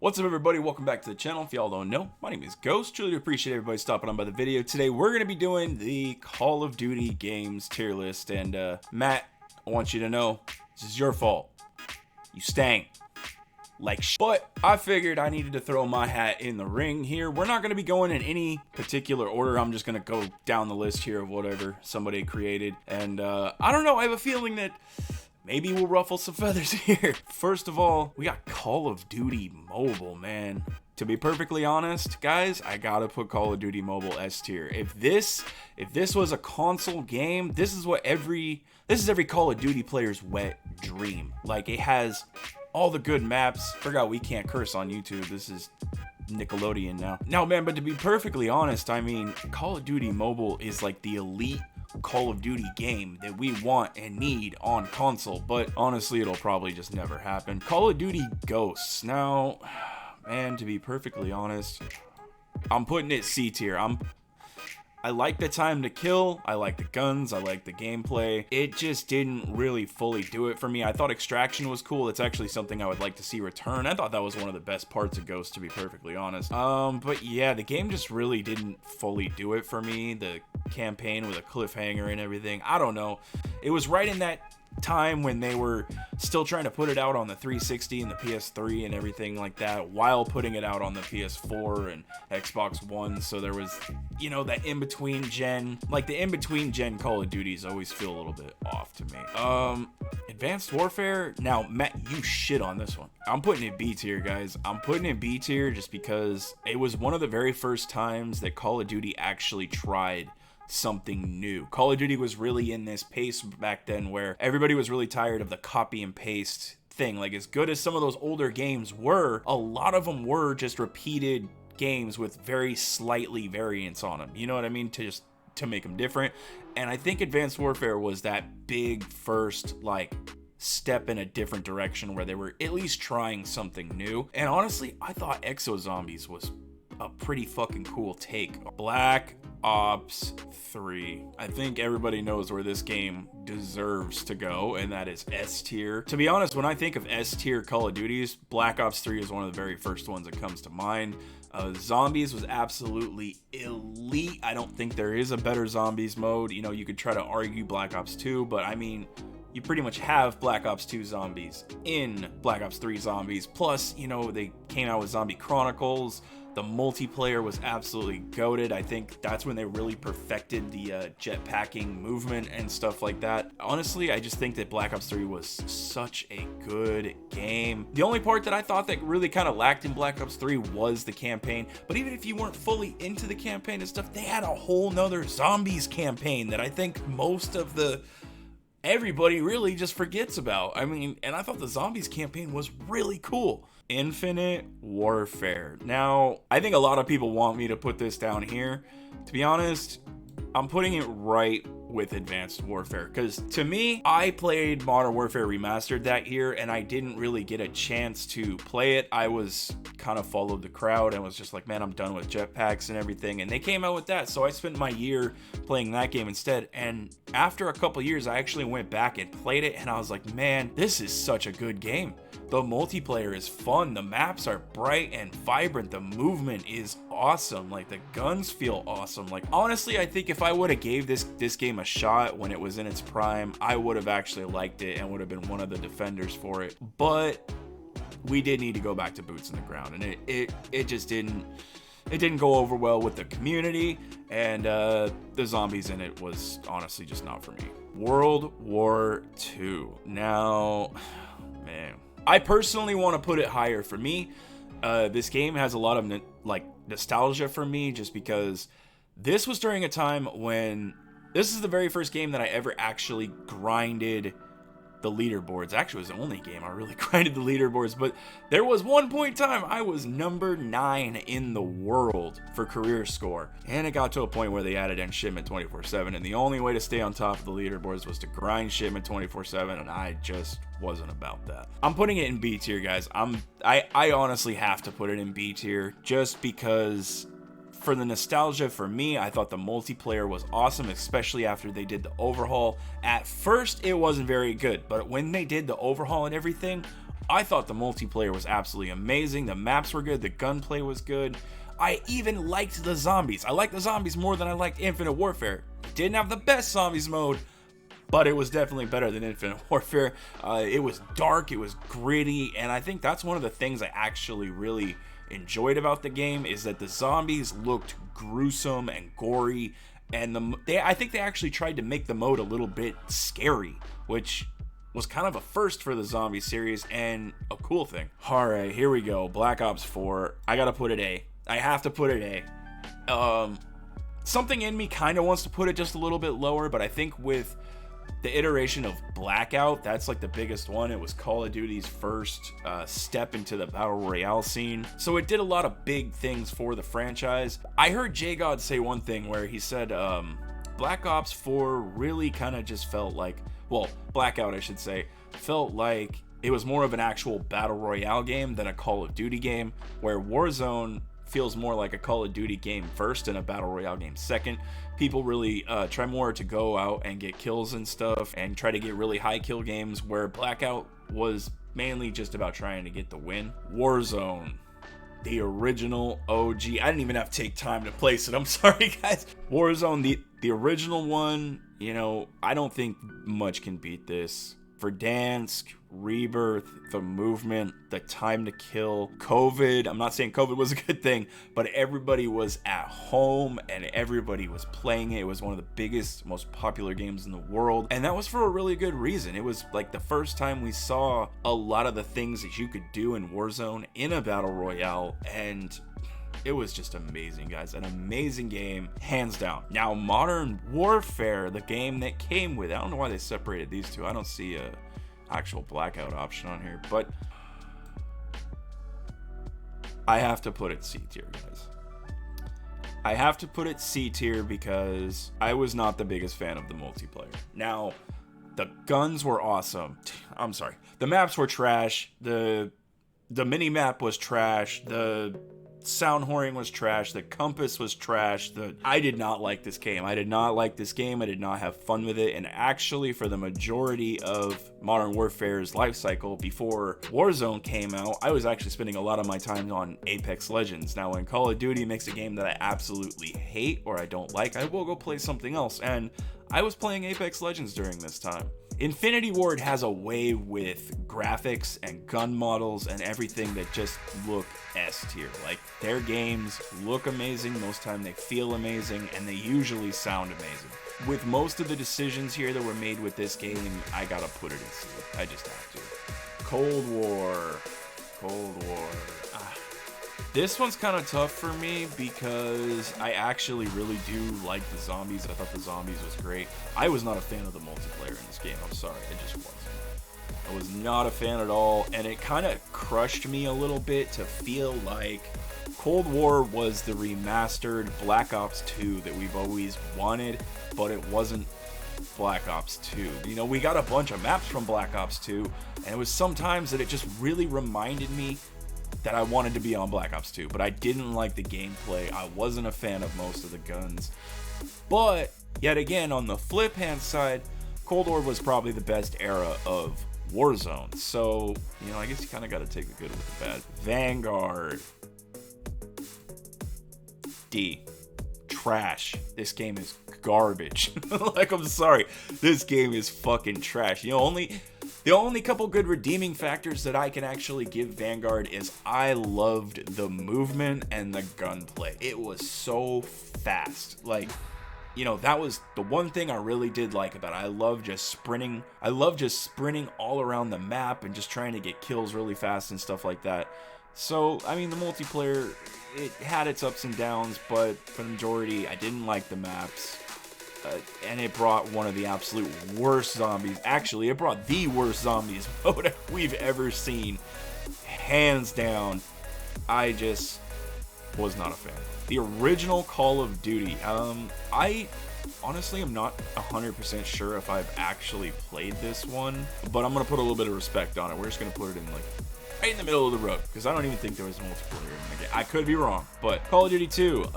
What's up, everybody? Welcome back to the channel. If y'all don't know, my name is Ghost. Truly appreciate everybody stopping on by the video. Today we're going to be doing the Call of Duty games tier list, and Matt, I want you to know this is your fault. You stank like shit. But I figured I needed to throw my hat in the ring here. We're not going to be going in any particular order. I'm just going to go down the list here of whatever somebody created, and I don't know, I have a feeling that maybe we'll ruffle some feathers here. First of all, we got Call of Duty Mobile, man. To be perfectly honest, guys, I gotta put Call of Duty Mobile S tier. If this was a console game, this is every Call of Duty player's wet dream. Like, it has all the good maps. Forgot we can't curse on YouTube. This is Nickelodeon now. No, man, but to be perfectly honest, I mean, Call of Duty Mobile is like the elite Call of Duty game that we want and need on console, but honestly it'll probably just never happen. Call of Duty Ghosts. Now, man, to be perfectly honest, I'm putting it C tier. I like the time to kill, I like the guns, I like the gameplay. It just didn't really fully do it for me. I thought Extraction was cool. It's actually something I would like to see return. I thought that was one of the best parts of Ghost, to be perfectly honest. But yeah, the game just really didn't fully do it for me. The campaign with a cliffhanger and everything, I don't know. It was right in that time when they were still trying to put it out on the 360 and the PS3 and everything like that, while putting it out on the PS4 and Xbox One. So there was, you know, that in-between gen, like the in-between gen Call of Duties always feel a little bit off to me. Advanced Warfare, now Matt, you shit on this one. I'm putting it B tier, guys. I'm putting it B tier just because it was one of the very first times that Call of Duty actually tried something new. Call of Duty was really in this pace back then where everybody was really tired of the copy and paste thing. Like, as good as some of those older games were, a lot of them were just repeated games with very slightly variants on them. You know what I mean? To make them different. And I think Advanced Warfare was that big first, like, step in a different direction where they were at least trying something new. And honestly, I thought Exo Zombies was a pretty fucking cool take. Black Ops 3. I think everybody knows where this game deserves to go, and that is S tier. To be honest, when I think of S tier Call of Duties, Black Ops 3 is one of the very first ones that comes to mind. Zombies was absolutely elite. I don't think there is a better Zombies mode. You know, you could try to argue Black Ops 2, but I mean, you pretty much have Black Ops 2 zombies in Black Ops 3 zombies. Plus, you know, they came out with Zombie Chronicles. The multiplayer was absolutely goated. I think that's when they really perfected the jetpacking movement and stuff like that. Honestly, I just think that Black Ops 3 was such a good game. The only part that I thought that really kind of lacked in Black Ops 3 was the campaign. But even if you weren't fully into the campaign and stuff, they had a whole nother zombies campaign that I think everybody really just forgets about. I mean, and I thought the zombies campaign was really cool. Infinite Warfare. Now, I think a lot of people want me to put this down here. To be honest, I'm putting it right with Advanced Warfare, because to me, I played Modern Warfare Remastered that year and I didn't really get a chance to play it. I was kind of followed the crowd and was just like, man, I'm done with jetpacks and everything, and they came out with that, so I spent my year playing that game instead. And after a couple years, I actually went back and played it, and I was like, man, this is such a good game. The multiplayer is fun, the maps are bright and vibrant, the movement is awesome, like the guns feel awesome. Like, honestly, I think if I would have gave this game a shot when it was in its prime, I would have actually liked it and would have been one of the defenders for it. But we did need to go back to boots in the ground, and it just didn't go over well with the community, and the zombies in it was honestly just not for me. World War II. Now, man, I personally want to put it higher. For me, this game has a lot of nostalgia for me, just because this was during a time when this is the very first game that I ever actually grinded the leaderboards. Actually, it was the only game I really grinded the leaderboards, but there was one point in time I was number 9 in the world for career score, and it got to a point where they added in shipment 24/7, and the only way to stay on top of the leaderboards was to grind shipment 24/7, and I just wasn't about that. I'm putting it in B tier, guys. I honestly have to put it in B tier just because for the nostalgia. For me, I thought the multiplayer was awesome, especially after they did the overhaul. At first, it wasn't very good, but when they did the overhaul and everything, I thought the multiplayer was absolutely amazing. The maps were good. The gunplay was good. I even liked the zombies. I liked the zombies more than I liked Infinite Warfare. Didn't have the best zombies mode, but it was definitely better than Infinite Warfare. It was dark, it was gritty, and I think that's one of the things I actually really enjoyed about the game is that the zombies looked gruesome and gory, and I think they actually tried to make the mode a little bit scary, which was kind of a first for the zombie series and a cool thing. All right, here we go. Black Ops 4. I gotta put it A. I have to put it A. Something in me kind of wants to put it just a little bit lower, but I think with the iteration of Blackout, that's like the biggest one. It was Call of Duty's first step into the Battle Royale scene. So it did a lot of big things for the franchise. I heard J-God say one thing where he said Black Ops 4 really kind of just felt like, well, Blackout I should say, felt like it was more of an actual Battle Royale game than a Call of Duty game, where Warzone feels more like a Call of Duty game first and a Battle Royale game second. People really try more to go out and get kills and stuff and try to get really high kill games, where Blackout was mainly just about trying to get the win. Warzone, the original OG. I didn't even have to take time to place it. I'm sorry, guys. Warzone, the original one, you know, I don't think much can beat this. Verdansk, Rebirth, the movement, the time to kill, COVID. I'm not saying COVID was a good thing, but everybody was at home and everybody was playing it. It was one of the biggest, most popular games in the world. And that was for a really good reason. It was like the first time we saw a lot of the things that you could do in Warzone in a battle royale. And it was just amazing, guys. An amazing game, hands down. Now, Modern Warfare, the game that came with it, I don't know why they separated these two. I don't see a actual Blackout option on here, but I have to put it C tier, guys. I have to put it C tier because I was not the biggest fan of the multiplayer. Now, the guns were awesome. I'm sorry. The maps were trash. The mini map was trash. The sound whoring was trash. The compass was trash. I did not like this game. I did not like this game. I did not have fun with it. And actually, for the majority of Modern Warfare's life cycle before Warzone came out, I was actually spending a lot of my time on Apex Legends. Now, when Call of Duty makes a game that I absolutely hate or I don't like, I will go play something else. And I was playing Apex Legends during this time. Infinity Ward has a way with graphics and gun models and everything that just look S tier. Like, their games look amazing, most time they feel amazing, and they usually sound amazing. With most of the decisions here that were made with this game, I gotta put it in C. I just have to. Cold War. This one's kind of tough for me because I actually really do like the zombies. I thought the zombies was great. I was not a fan of the multiplayer in this game. I'm sorry, I just wasn't. I was not a fan at all, and it kind of crushed me a little bit to feel like Cold War was the remastered Black Ops 2 that we've always wanted, but it wasn't Black Ops 2. You know, we got a bunch of maps from Black Ops 2, and it was sometimes that it just really reminded me that I wanted to be on Black Ops 2, but I didn't like the gameplay. I wasn't a fan of most of the guns. But, yet again, on the flip hand side, Cold War was probably the best era of Warzone. So, you know, I guess you kind of got to take the good with the bad. Vanguard. D. Trash. This game is garbage. Like, I'm sorry. This game is fucking trash. You know, the only couple good redeeming factors that I can actually give Vanguard is I loved the movement and the gunplay. It was so fast. Like, you know, that was the one thing I really did like about it. I love just sprinting. I love just sprinting all around the map and just trying to get kills really fast and stuff like that. So, I mean, the multiplayer, it had its ups and downs, but for the majority, I didn't like the maps. And it brought one of the absolute worst zombies. Actually, it brought the worst zombies mode we've ever seen. Hands down, I just was not a fan. The original Call of Duty. I honestly am not 100% sure if I've actually played this one, but I'm going to put a little bit of respect on it. We're just going to put it in, like, right in the middle of the road, because I don't even think there was multiplayer in the game. I could be wrong, but Call of Duty 2,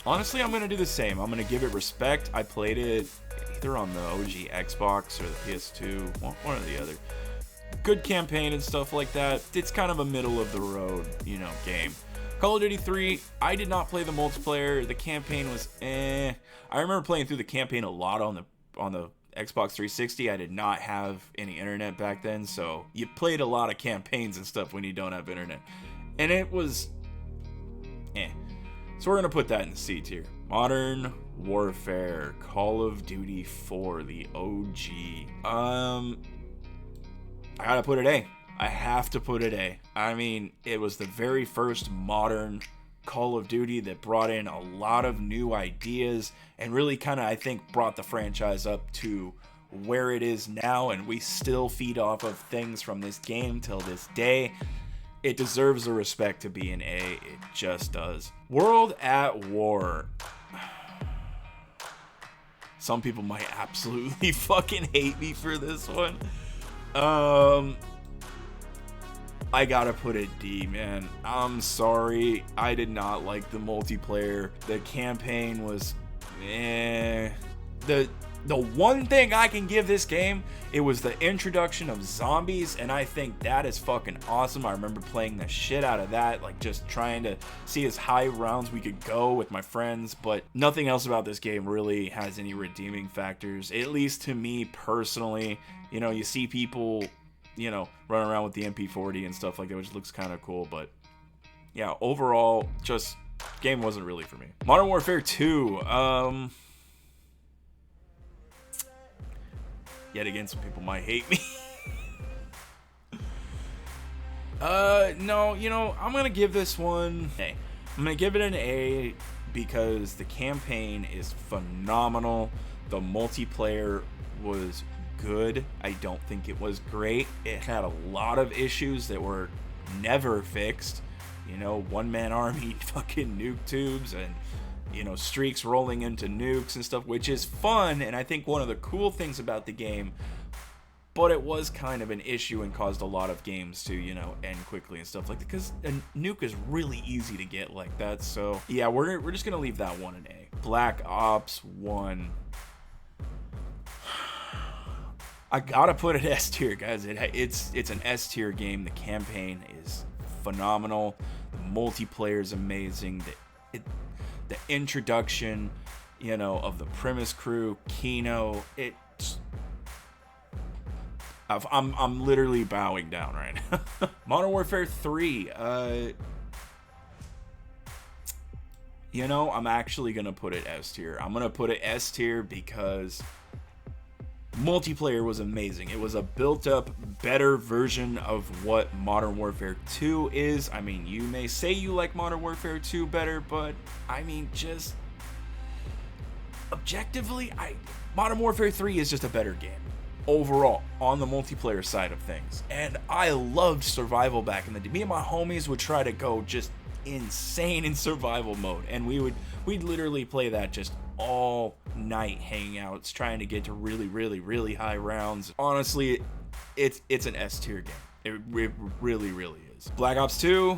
honestly, I'm going to do the same. I'm going to give it respect. I played it either on the OG Xbox or the PS2, one or the other. good campaign and stuff like that. It's kind of a middle of the road, you know, game. Call of Duty 3, I did not play the multiplayer. The campaign was I remember playing through the campaign a lot on the Xbox 360. I did not have any internet back then, so you played a lot of campaigns and stuff when you don't have internet. And it was So we're going to put that in the C tier. Modern Warfare, Call of Duty 4, the OG. I gotta put it A. I have to put it A. I mean, it was the very first modern Call of Duty that brought in a lot of new ideas and really kind of, I think, brought the franchise up to where it is now, and we still feed off of things from this game till this day. It deserves the respect to be an A. It just does. World at War. Some people might absolutely fucking hate me for this one. I gotta put it D, man. I'm sorry. I did not like the multiplayer. The campaign was The one thing I can give this game, it was the introduction of zombies, and I think that is fucking awesome. I remember playing the shit out of that, like just trying to see as high rounds we could go with my friends, but nothing else about this game really has any redeeming factors, at least to me personally. You know, you see people, you know, running around with the MP40 and stuff like that, which looks kind of cool, but yeah, overall, just game wasn't really for me. Modern Warfare 2, yet again, some people might hate me. No, you know, I'm gonna give this one A. I'm gonna give it an A because the campaign is phenomenal. The multiplayer was good. I don't think it was great. It had a lot of issues that were never fixed. You know, one-man army fucking nuke tubes and, you know, streaks rolling into nukes and stuff, which is fun, and I think one of the cool things about the game, but it was kind of an issue and caused a lot of games to, you know, end quickly and stuff like that, because a nuke is really easy to get like that. So yeah, we're just gonna leave that one an A. Black Ops 1, I gotta put it S tier, guys. It's an S tier game. The campaign is phenomenal. The multiplayer is amazing. The introduction, you know, of the premise crew, Kino, I'm literally bowing down right now. Modern Warfare 3, you know, I'm actually gonna put it S tier. I'm gonna put it S tier because multiplayer was amazing. It was a built-up, better version of what Modern Warfare 2 is. I mean, you may say you like Modern Warfare 2 better, but I mean, just objectively, Modern Warfare 3 is just a better game overall on the multiplayer side of things. And I loved survival back in the day. Me and my homies would try to go just insane in survival mode, and we'd literally play that just all night hangouts, trying to get to really, really, really high rounds. Honestly, it's an S tier game. It really, really is. Black Ops 2,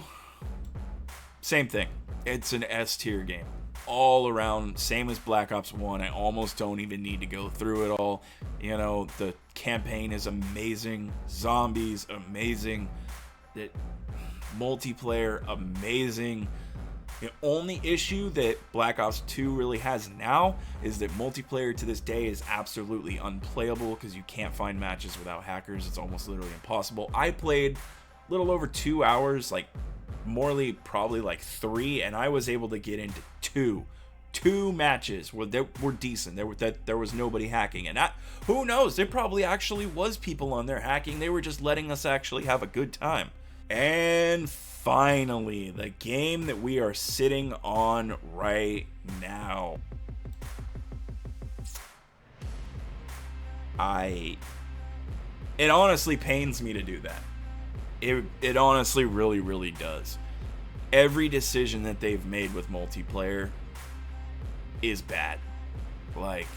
same thing. It's an S tier game. All around, same as Black Ops 1. I almost don't even need to go through it all. You know, the campaign is amazing. Zombies, amazing. The multiplayer, amazing. The only issue that Black Ops 2 really has now is that multiplayer to this day is absolutely unplayable because you can't find matches without hackers. It's almost literally impossible. I played a little over 2 hours, like morely probably like 3, and I was able to get into two matches where they were decent. There was nobody hacking, and who knows? There probably actually was people on there hacking. They were just letting us actually have a good time. And finally, the game that we are sitting on right now. It honestly pains me to do that. It honestly really, really does. Every decision that they've made with multiplayer is bad. Like,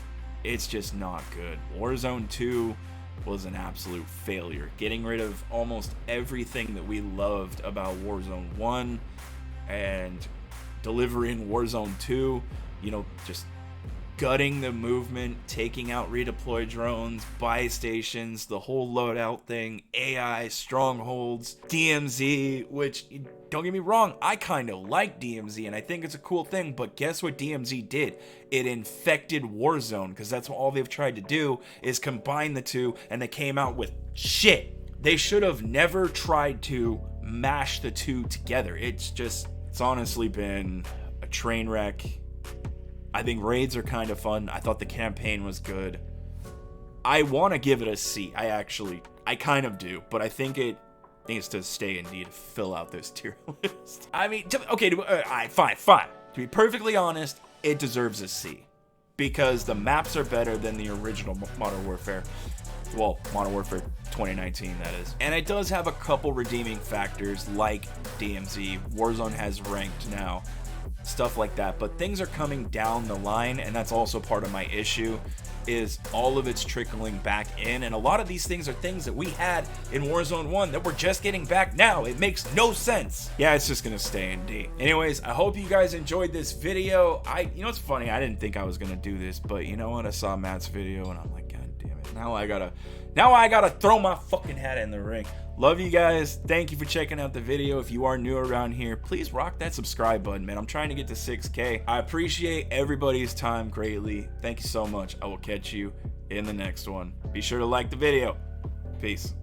it's just not good. Warzone 2 was an absolute failure. Getting rid of almost everything that we loved about Warzone 1 and delivering Warzone 2, you know, just gutting the movement, taking out redeploy drones, buy stations, the whole loadout thing, AI, strongholds, DMZ, which, don't get me wrong, I kind of like DMZ and I think it's a cool thing, but guess what DMZ did? It infected Warzone, because that's what all they've tried to do is combine the two, and they came out with shit. They should have never tried to mash the two together. It's honestly been a train wreck. I think raids are kind of fun. I thought the campaign was good. I want to give it a C. I kind of do, but I think it needs to stay in D to fill out this tier list. I mean, okay, fine. To be perfectly honest, it deserves a C, because the maps are better than the original Modern Warfare. Well, Modern Warfare 2019, that is. And it does have a couple redeeming factors, like DMZ. Warzone has ranked now, stuff like that, but things are coming down the line, and that's also part of my issue, is all of it's trickling back in, and a lot of these things are things that we had in Warzone 1 that we're just getting back now. It makes no sense. Yeah, it's just gonna stay in D. Anyways, I hope you guys enjoyed this video. You know what's funny, I didn't think I was gonna do this, but you know what, I saw Matt's video and I'm like, god damn it, now I gotta throw my fucking hat in the ring. Love you guys. Thank you for checking out the video. If you are new around here, please rock that subscribe button, man. I'm trying to get to 6K. I appreciate everybody's time greatly. Thank you so much. I will catch you in the next one. Be sure to like the video. Peace.